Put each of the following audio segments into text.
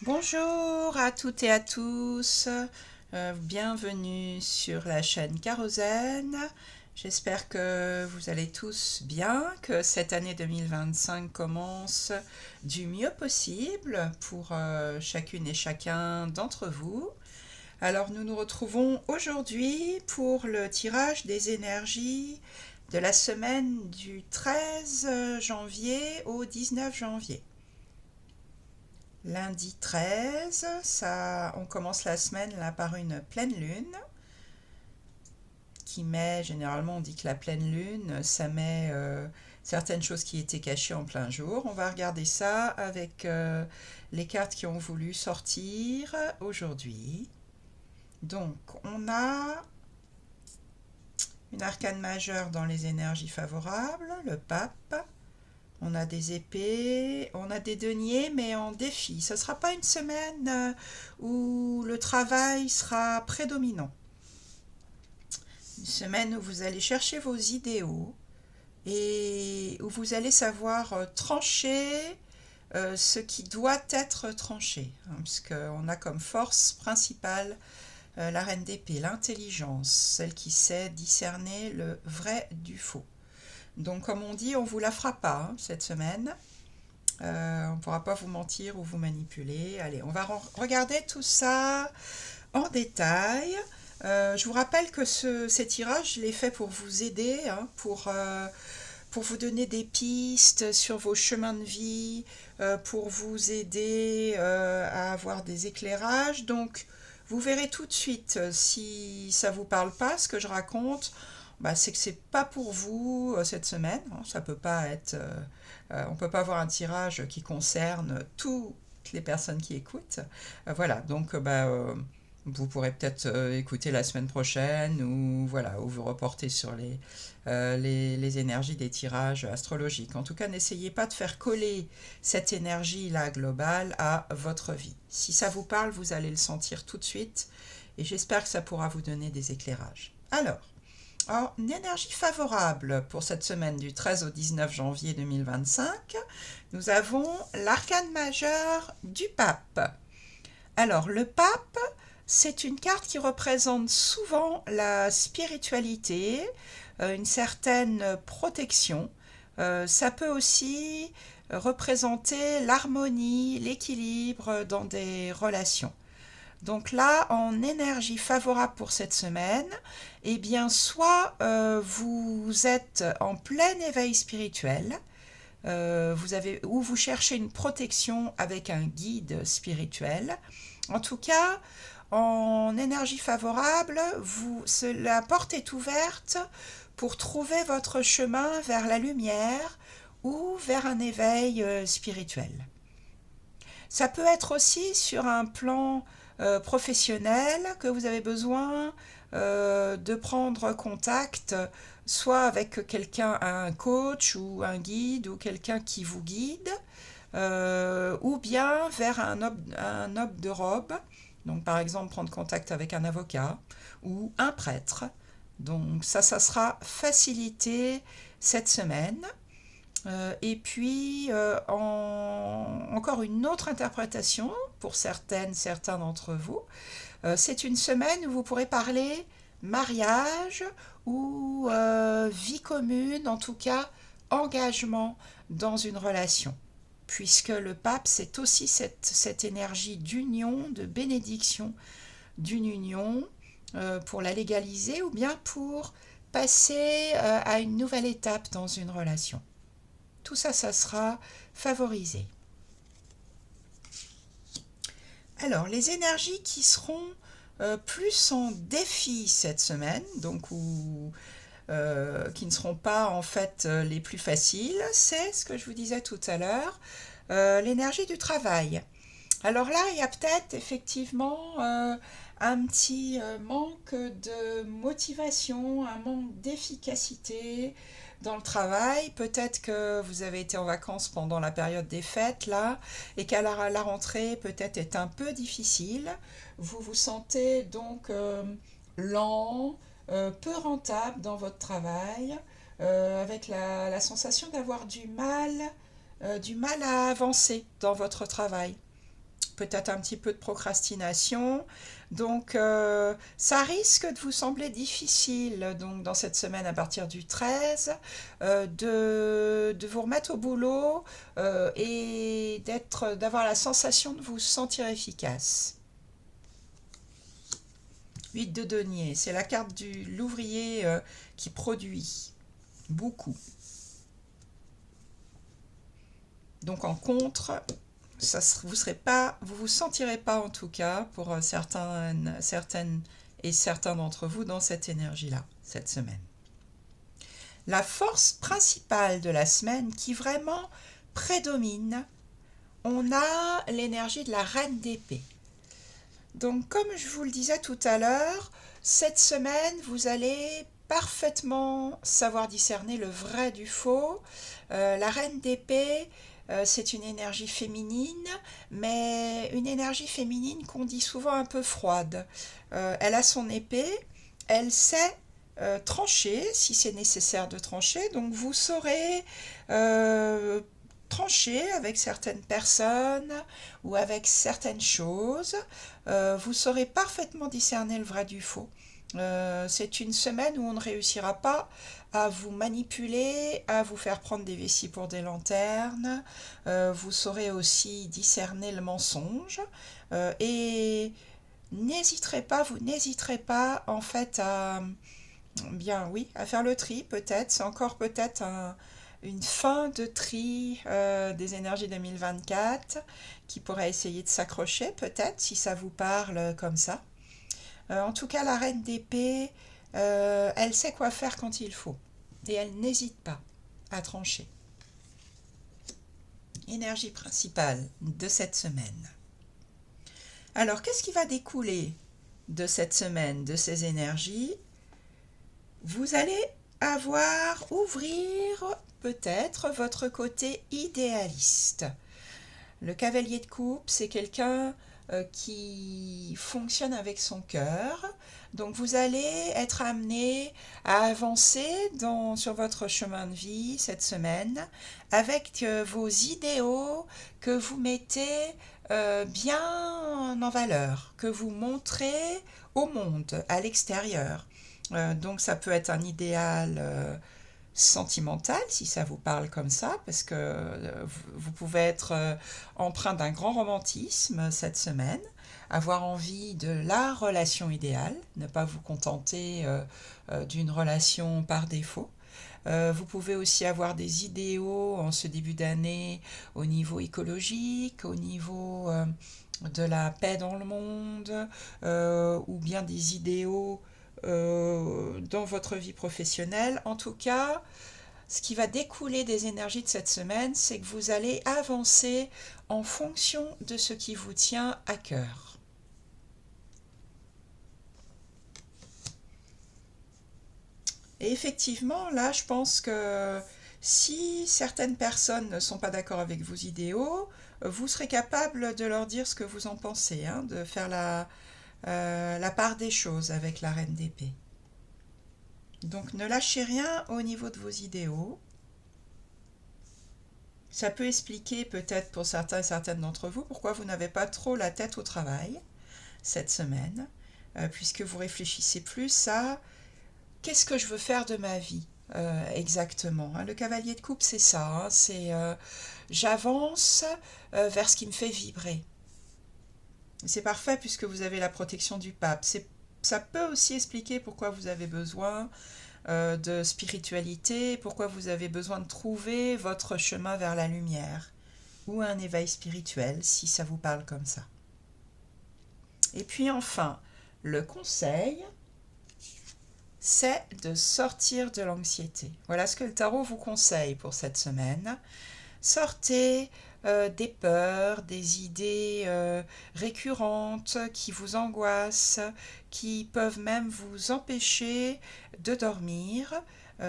Bonjour à toutes et à tous, bienvenue sur la chaîne Kérosène. J'espère que vous allez tous bien, que cette année 2025 commence du mieux possible pour chacune et chacun d'entre vous. Alors nous nous retrouvons aujourd'hui pour le tirage des énergies de la semaine du 13 janvier au 19 janvier. Lundi 13, on commence la semaine là par une pleine lune qui met, généralement on dit que la pleine lune, ça met certaines choses qui étaient cachées en plein jour. On va regarder ça avec les cartes qui ont voulu sortir aujourd'hui. Donc on a une arcane majeure dans les énergies favorables, le pape. On a des épées, on a des deniers, mais en défi. Ce ne sera pas une semaine où le travail sera prédominant. Une semaine où vous allez chercher vos idéaux et où vous allez savoir trancher ce qui doit être tranché. Puisqu'on a comme force principale la reine d'épée, l'intelligence, celle qui sait discerner le vrai du faux. Donc comme on dit, on ne vous la fera pas cette semaine. On ne pourra pas vous mentir ou vous manipuler. Allez, on va regarder tout ça en détail. Je vous rappelle que ces tirages, je les fais pour vous aider, pour vous donner des pistes sur vos chemins de vie, pour vous aider à avoir des éclairages. Donc, vous verrez tout de suite si ça ne vous parle pas, ce que je raconte. C'est que c'est pas pour vous cette semaine. Ça peut pas être. On peut pas avoir un tirage qui concerne toutes les personnes qui écoutent. Voilà. Donc, vous pourrez peut-être écouter la semaine prochaine ou voilà, ou vous reporter sur les énergies des tirages astrologiques. En tout cas, n'essayez pas de faire coller cette énergie-là globale à votre vie. Si ça vous parle, vous allez le sentir tout de suite et j'espère que ça pourra vous donner des éclairages. Alors, en énergie favorable pour cette semaine du 13 au 19 janvier 2025, nous avons l'arcane majeur du pape. Alors, le pape, c'est une carte qui représente souvent la spiritualité, une certaine protection. Ça peut aussi représenter l'harmonie, l'équilibre dans des relations. Donc là, en énergie favorable pour cette semaine, eh bien, soit vous êtes en plein éveil spirituel, ou vous cherchez une protection avec un guide spirituel. En tout cas, en énergie favorable, la porte est ouverte pour trouver votre chemin vers la lumière ou vers un éveil spirituel. Ça peut être aussi sur un plan professionnel que vous avez besoin de prendre contact, soit avec quelqu'un, un coach ou un guide ou quelqu'un qui vous guide, ou bien vers un homme de robe. Donc par exemple prendre contact avec un avocat ou un prêtre. Donc ça sera facilité cette semaine. Et puis, encore une autre interprétation pour certains d'entre vous. C'est une semaine où vous pourrez parler mariage ou vie commune, en tout cas engagement dans une relation. Puisque le pape, c'est aussi cette énergie d'union, de bénédiction d'une union pour la légaliser ou bien pour passer à une nouvelle étape dans une relation. Tout ça, ça sera favorisé. Alors, les énergies qui seront plus en défi cette semaine, donc qui ne seront pas en fait les plus faciles, c'est ce que je vous disais tout à l'heure, l'énergie du travail. Alors là, il y a peut-être effectivement un petit manque de motivation, un manque d'efficacité dans le travail. Peut-être que vous avez été en vacances pendant la période des fêtes là et qu'à la rentrée peut-être est un peu difficile. Vous vous sentez donc lent, peu rentable dans votre travail, avec la sensation d'avoir du mal à avancer dans votre travail. peut-être un petit peu de procrastination. Donc, ça risque de vous sembler difficile, donc, dans cette semaine à partir du 13, de vous remettre au boulot et d'avoir la sensation de vous sentir efficace. 8 de denier, c'est la carte de l'ouvrier qui produit beaucoup. Donc en contre, vous vous sentirez pas en tout cas pour certaines et certains d'entre vous dans cette énergie-là, cette semaine. La force principale de la semaine qui vraiment prédomine, on a l'énergie de la reine d'épée. Donc comme je vous le disais tout à l'heure, cette semaine, vous allez parfaitement savoir discerner le vrai du faux. La reine d'épée, c'est une énergie féminine, mais une énergie féminine qu'on dit souvent un peu froide. Elle a son épée, elle sait trancher si c'est nécessaire de trancher, donc vous saurez trancher avec certaines personnes ou avec certaines choses. Vous saurez parfaitement discerner le vrai du faux. C'est une semaine où on ne réussira pas à vous manipuler, à vous faire prendre des vessies pour des lanternes. Vous saurez aussi discerner le mensonge. Et vous n'hésiterez pas en fait à, bien oui, à faire le tri peut-être. C'est encore peut-être une fin de tri des énergies 2024 qui pourrait essayer de s'accrocher peut-être si ça vous parle comme ça. En tout cas, la reine d'épée, elle sait quoi faire quand il faut et elle n'hésite pas à trancher. Énergie principale de cette semaine. Alors, qu'est-ce qui va découler de cette semaine, de ces énergies? Vous allez ouvrir peut-être votre côté idéaliste. Le cavalier de coupe, c'est quelqu'un qui fonctionne avec son cœur. Donc vous allez être amené à avancer sur votre chemin de vie cette semaine avec vos idéaux que vous mettez bien en valeur, que vous montrez au monde, à l'extérieur. Donc ça peut être un idéal sentimental, si ça vous parle comme ça, parce que vous pouvez être empreint d'un grand romantisme cette semaine, avoir envie de la relation idéale, ne pas vous contenter d'une relation par défaut. Vous pouvez aussi avoir des idéaux en ce début d'année au niveau écologique, au niveau de la paix dans le monde, ou bien des idéaux dans votre vie professionnelle. En tout cas, ce qui va découler des énergies de cette semaine, c'est que vous allez avancer en fonction de ce qui vous tient à cœur. Et effectivement, là, je pense que si certaines personnes ne sont pas d'accord avec vos idéaux, vous serez capable de leur dire ce que vous en pensez, hein, de faire la part des choses avec la reine d'épée. Donc ne lâchez rien au niveau de vos idéaux. Ça peut expliquer peut-être pour certains et certaines d'entre vous pourquoi vous n'avez pas trop la tête au travail cette semaine, puisque vous réfléchissez plus à qu'est-ce que je veux faire de ma vie exactement. Le cavalier de coupe, c'est ça, hein, c'est j'avance vers ce qui me fait vibrer. C'est parfait puisque vous avez la protection du pape. Ça peut aussi expliquer pourquoi vous avez besoin de spiritualité, pourquoi vous avez besoin de trouver votre chemin vers la lumière ou un éveil spirituel, si ça vous parle comme ça. Et puis enfin, le conseil, c'est de sortir de l'anxiété. Voilà ce que le tarot vous conseille pour cette semaine. Sortez des peurs, des idées récurrentes qui vous angoissent, qui peuvent même vous empêcher de dormir.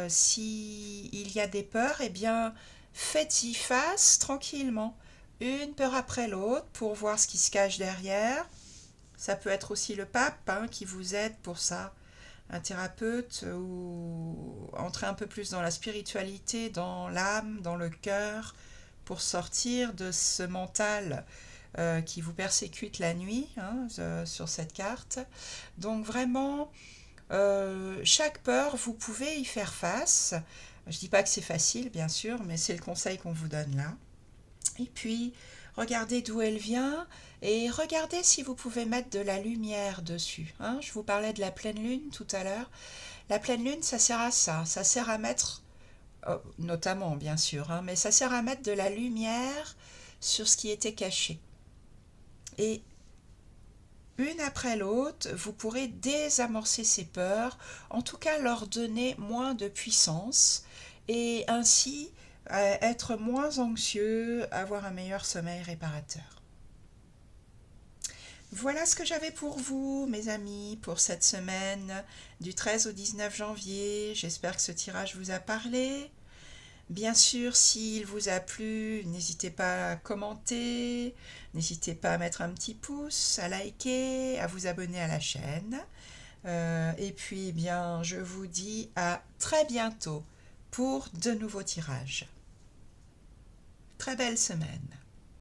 S'il y a des peurs, eh bien, faites-y face tranquillement, une peur après l'autre, pour voir ce qui se cache derrière. Ça peut être aussi le pape hein, qui vous aide pour ça, un thérapeute, ou entrer un peu plus dans la spiritualité, dans l'âme, dans le cœur, pour sortir de ce mental qui vous persécutent la nuit, hein, sur cette carte. Donc vraiment, chaque peur, vous pouvez y faire face. Je ne dis pas que c'est facile, bien sûr, mais c'est le conseil qu'on vous donne là. Et puis, regardez d'où elle vient et regardez si vous pouvez mettre de la lumière dessus, hein. Je vous parlais de la pleine lune tout à l'heure. La pleine lune, ça sert à ça sert à mettre, notamment bien sûr, hein, mais ça sert à mettre de la lumière sur ce qui était caché. Et une après l'autre, vous pourrez désamorcer ces peurs, en tout cas leur donner moins de puissance, et ainsi être moins anxieux, avoir un meilleur sommeil réparateur. Voilà ce que j'avais pour vous, mes amis, pour cette semaine du 13 au 19 janvier. J'espère que ce tirage vous a parlé. Bien sûr, s'il vous a plu, n'hésitez pas à commenter, n'hésitez pas à mettre un petit pouce, à liker, à vous abonner à la chaîne. Et puis, eh bien, je vous dis à très bientôt pour de nouveaux tirages. Très belle semaine.